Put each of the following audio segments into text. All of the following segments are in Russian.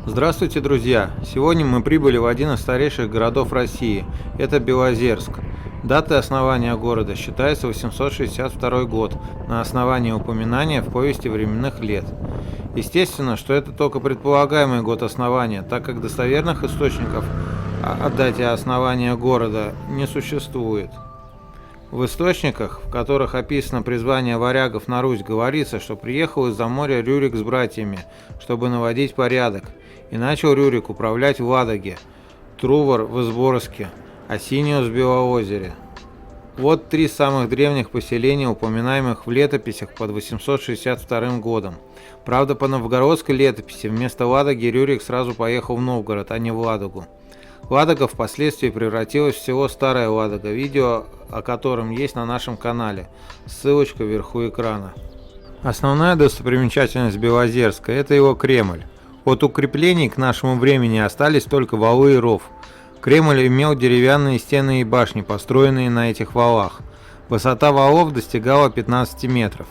Здравствуйте, друзья! Сегодня мы прибыли в один из старейших городов России. Это Белозерск. Датой основания города считается 862 год, на основании упоминания в повести временных лет. Естественно, что это только предполагаемый год основания, так как достоверных источников о дате основания города не существует. В источниках, в которых описано призвание варягов на Русь, говорится, что приехал из-за моря Рюрик с братьями, чтобы наводить порядок, и начал Рюрик управлять в Ладоге, Трувор в Изборске, а Синиус в Белоозере. Вот три самых древних поселения, упоминаемых в летописях под 862 годом. Правда, по новгородской летописи вместо Ладоги Рюрик сразу поехал в Новгород, а не в Ладогу. Ладога впоследствии превратилась в село Старая Ладога, видео о котором есть на нашем канале, ссылочка вверху экрана. Основная достопримечательность Белозерска – это его Кремль. От укреплений к нашему времени остались только валы и ров. Кремль имел деревянные стены и башни, построенные на этих валах. Высота валов достигала 15 метров.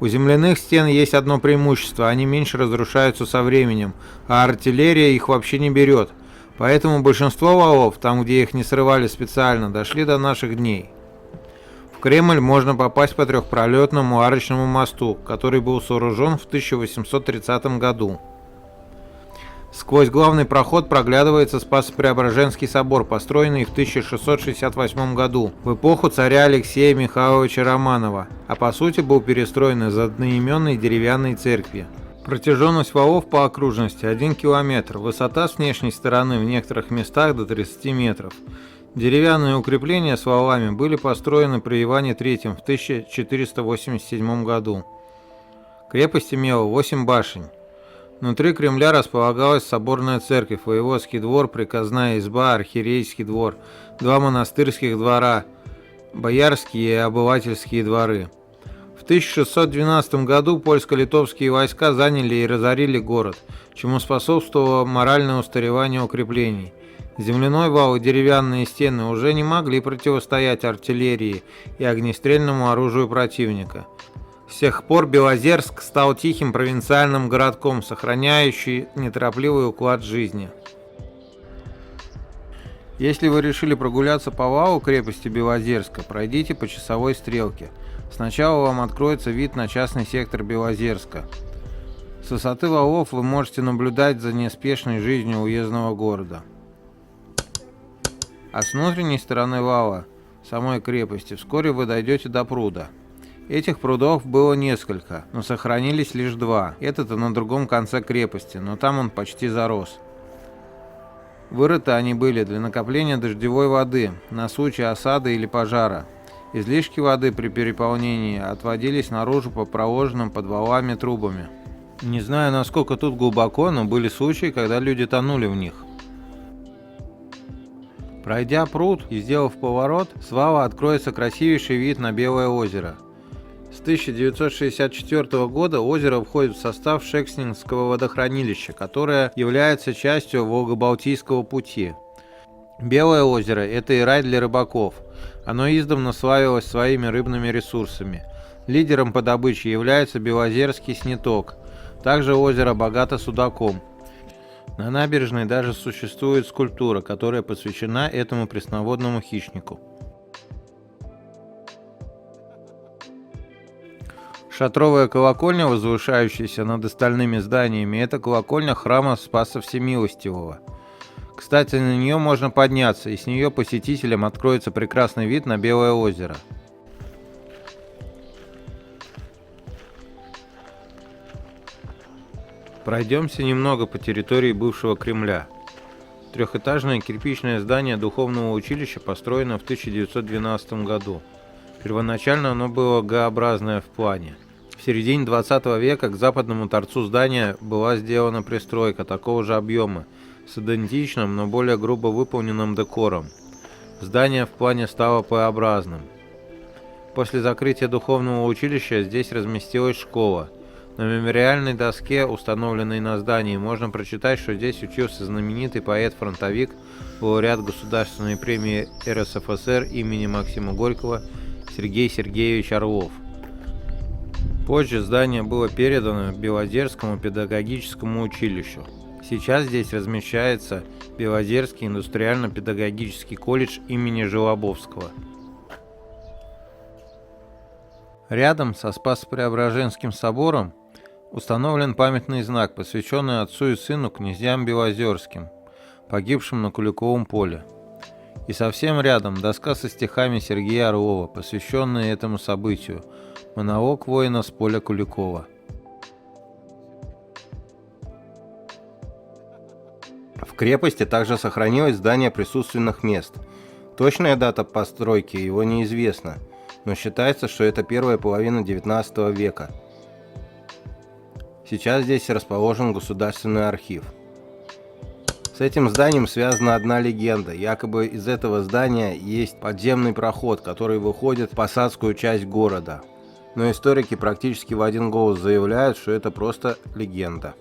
У земляных стен есть одно преимущество – они меньше разрушаются со временем, а артиллерия их вообще не берет. Поэтому большинство валов, там где их не срывали специально, дошли до наших дней. В Кремль можно попасть по трехпролетному арочному мосту, который был сооружен в 1830 году. Сквозь главный проход проглядывается Спасо-Преображенский собор, построенный в 1668 году, в эпоху царя Алексея Михайловича Романова, а по сути был перестроен из одноименной деревянной церкви. Протяженность валов по окружности 1 километр, высота с внешней стороны в некоторых местах до 30 метров. Деревянные укрепления с валами были построены при Иване III в 1487 году. Крепость имела 8 башен. Внутри Кремля располагалась соборная церковь, воеводский двор, приказная изба, архиерейский двор, 2 монастырских двора, боярские и обывательские дворы. В 1612 году польско-литовские войска заняли и разорили город, чему способствовало моральное устаревание укреплений. Земляной вал и деревянные стены уже не могли противостоять артиллерии и огнестрельному оружию противника. С тех пор Белозерск стал тихим провинциальным городком, сохраняющим неторопливый уклад жизни. Если вы решили прогуляться по валу крепости Белозерска, пройдите по часовой стрелке. Сначала вам откроется вид на частный сектор Белозерска. С высоты валов вы можете наблюдать за неспешной жизнью уездного города. А с внутренней стороны вала, самой крепости, вскоре вы дойдете до пруда. Этих прудов было несколько, но сохранились лишь 2. Этот на другом конце крепости, но там он почти зарос. Вырыты они были для накопления дождевой воды на случай осады или пожара. Излишки воды при переполнении отводились наружу по проложенным под валами трубами. Не знаю, насколько тут глубоко, но были случаи, когда люди тонули в них. Пройдя пруд и сделав поворот, с вала откроется красивейший вид на Белое озеро. С 1964 года озеро входит в состав Шекснинского водохранилища, которое является частью Волго-Балтийского пути. Белое озеро – это и рай для рыбаков. Оно издавна славилось своими рыбными ресурсами. Лидером по добыче является Белозерский сниток. Также озеро богато судаком. На набережной даже существует скульптура, которая посвящена этому пресноводному хищнику. Шатровая колокольня, возвышающаяся над остальными зданиями, это колокольня храма Спаса Всемилостивого. Кстати, на нее можно подняться, и с нее посетителям откроется прекрасный вид на Белое озеро. Пройдемся немного по территории бывшего Кремля. Трехэтажное кирпичное здание духовного училища построено в 1912 году. Первоначально оно было Г-образное в плане. В середине 20 века к западному торцу здания была сделана пристройка такого же объема, с идентичным, но более грубо выполненным декором. Здание в плане стало П-образным. После закрытия духовного училища здесь разместилась школа. На мемориальной доске, установленной на здании, можно прочитать, что здесь учился знаменитый поэт-фронтовик, лауреат Государственной премии РСФСР имени Максима Горького Сергей Сергеевич Орлов. Позже здание было передано Белозерскому педагогическому училищу. Сейчас здесь размещается Белозерский индустриально-педагогический колледж имени Желобовского. Рядом со Спасо-Преображенским собором установлен памятный знак, посвященный отцу и сыну князьям Белозерским, погибшим на Куликовом поле. И совсем рядом доска со стихами Сергея Орлова, посвященная этому событию, монолог воина с поля Куликова. В крепости также сохранилось здание присутственных мест. Точная дата постройки его неизвестна, но считается, что это первая половина XIX века. Сейчас здесь расположен Государственный архив. С этим зданием связана одна легенда. Якобы из этого здания есть подземный проход, который выходит в посадскую часть города. Но историки практически в один голос заявляют, что это просто легенда.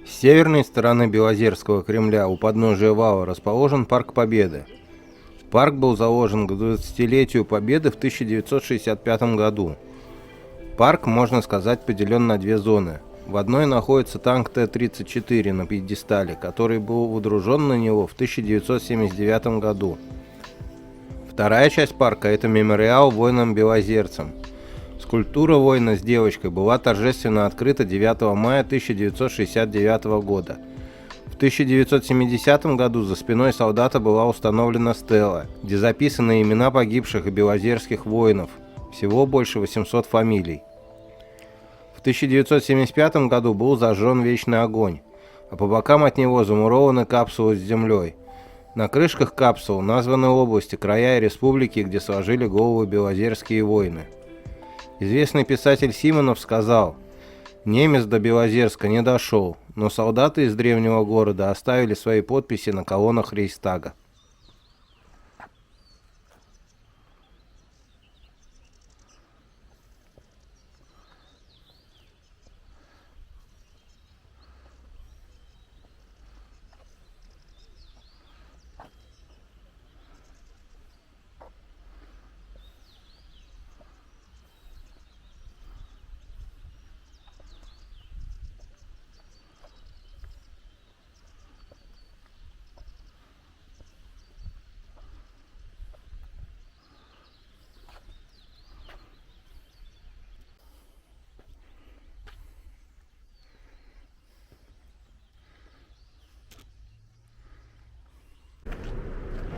С северной стороны Белозерского Кремля у подножия вала расположен Парк Победы. Парк был заложен к 20-летию Победы в 1965 году. Парк, можно сказать, поделен на две зоны. В одной находится танк Т-34 на пьедестале, который был водружен на него в 1979 году. Вторая часть парка – это мемориал воинам-белозерцам. Скульптура воина с девочкой была торжественно открыта 9 мая 1969 года. В 1970 году за спиной солдата была установлена стела, где записаны имена погибших и белозерских воинов, всего больше 800 фамилий. В 1975 году был зажжен вечный огонь, а по бокам от него замурованы капсулы с землей. На крышках капсул названы области, края и республики, где сложили головы белозерские воины. Известный писатель Симонов сказал: «Немец до Белозерска не дошел, но солдаты из древнего города оставили свои подписи на колоннах Рейхстага».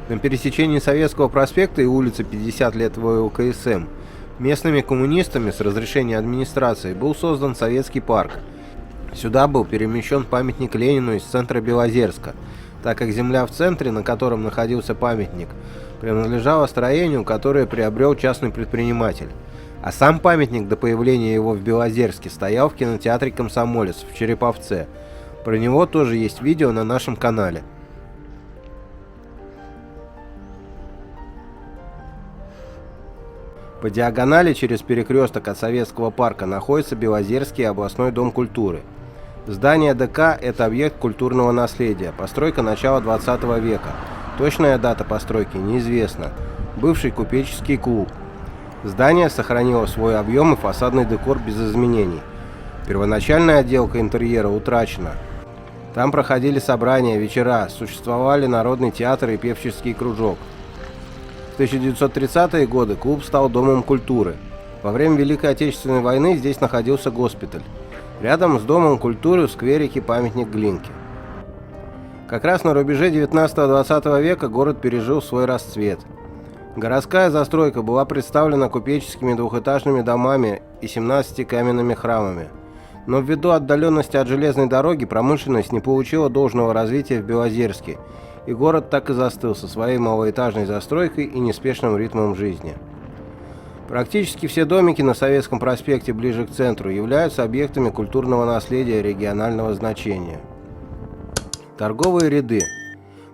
На пересечении Советского проспекта и улицы 50 лет ВЛКСМ местными коммунистами с разрешения администрации был создан Советский парк. Сюда был перемещен памятник Ленину из центра Белозерска, так как земля в центре, на котором находился памятник, принадлежала строению, которое приобрел частный предприниматель. А сам памятник до появления его в Белозерске стоял в кинотеатре «Комсомолец» в Череповце. Про него тоже есть видео на нашем канале. По диагонали через перекресток от Советского парка находится Белозерский областной дом культуры. Здание ДК – это объект культурного наследия, постройка начала 20 века. Точная дата постройки неизвестна. Бывший купеческий клуб. Здание сохранило свой объем и фасадный декор без изменений. Первоначальная отделка интерьера утрачена. Там проходили собрания, вечера, существовали народный театр и певческий кружок. В 1930-е годы клуб стал домом культуры. Во время Великой Отечественной войны здесь находился госпиталь. Рядом с домом культуры в скверике памятник Глинке. Как раз на рубеже 19-20 века город пережил свой расцвет. Городская застройка была представлена купеческими двухэтажными домами и 17 каменными храмами. Но ввиду отдаленности от железной дороги промышленность не получила должного развития в Белозерске, и город так и застыл со своей малоэтажной застройкой и неспешным ритмом жизни. Практически все домики на Советском проспекте ближе к центру являются объектами культурного наследия регионального значения. Торговые ряды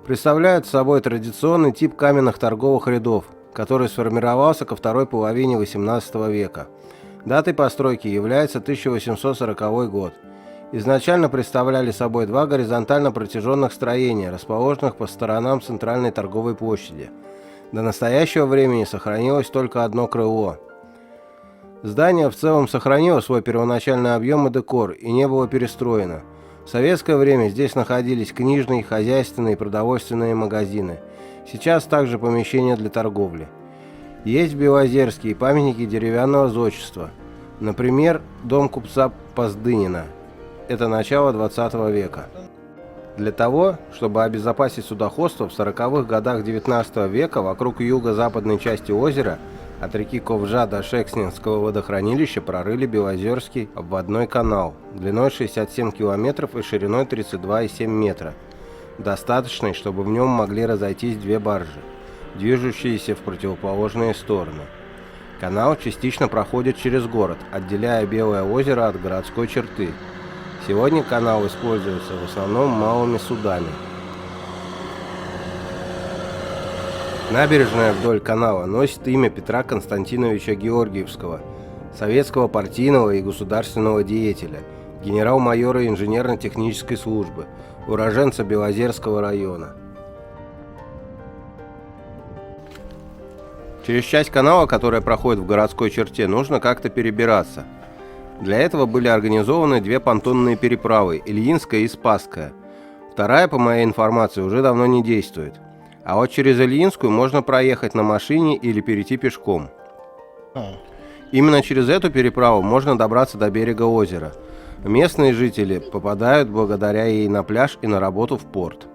представляют собой традиционный тип каменных торговых рядов, который сформировался ко второй половине XVIII века. Датой постройки является 1840 год. Изначально представляли собой два горизонтально протяженных строения, расположенных по сторонам центральной торговой площади. До настоящего времени сохранилось только одно крыло. Здание в целом сохранило свой первоначальный объем и декор и не было перестроено. В советское время здесь находились книжные, хозяйственные и продовольственные магазины. Сейчас также помещения для торговли. Есть в Белозерске и памятники деревянного зодчества. Например, дом купца Поздынина. Это начало 20 века. Для того, чтобы обезопасить судоходство, в 40-х годах 19 века вокруг юго-западной части озера от реки Ковжа до Шекснинского водохранилища прорыли Белозерский обводной канал длиной 67 километров и шириной 32,7 метра, достаточный, чтобы в нем могли разойтись две баржи, движущиеся в противоположные стороны. Канал частично проходит через город, отделяя Белое озеро от городской черты. Сегодня канал используется в основном малыми судами. Набережная вдоль канала носит имя Петра Константиновича Георгиевского, советского партийного и государственного деятеля, генерал-майора инженерно-технической службы, уроженца Белозерского района. Через часть канала, которая проходит в городской черте, нужно как-то перебираться. Для этого были организованы две понтонные переправы – Ильинская и Спасская. Вторая, по моей информации, уже давно не действует. А вот через Ильинскую можно проехать на машине или перейти пешком. Именно через эту переправу можно добраться до берега озера. Местные жители попадают благодаря ей на пляж и на работу в порт.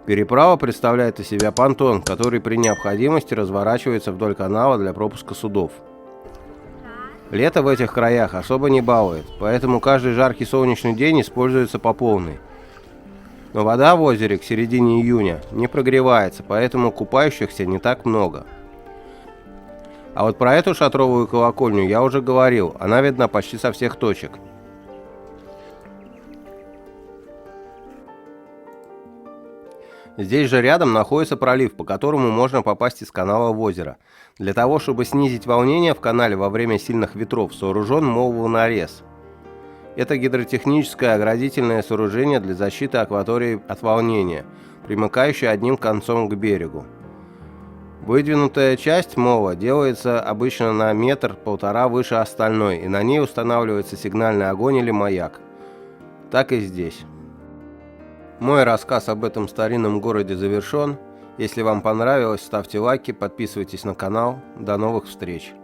Переправа представляет из себя понтон, который при необходимости разворачивается вдоль канала для пропуска судов. Лето в этих краях особо не балует, поэтому каждый жаркий солнечный день используется по полной. Но вода в озере к середине июня не прогревается, поэтому купающихся не так много. А вот про эту шатровую колокольню я уже говорил, она видна почти со всех точек. Здесь же рядом находится пролив, по которому можно попасть из канала в озеро. Для того, чтобы снизить волнение в канале во время сильных ветров, сооружен молвонарез. Это гидротехническое оградительное сооружение для защиты акватории от волнения, примыкающее одним концом к берегу. Выдвинутая часть мола делается обычно на метр-полтора выше остальной, и на ней устанавливается сигнальный огонь или маяк. Так и здесь. Мой рассказ об этом старинном городе завершен. Если вам понравилось, ставьте лайки, подписывайтесь на канал. До новых встреч!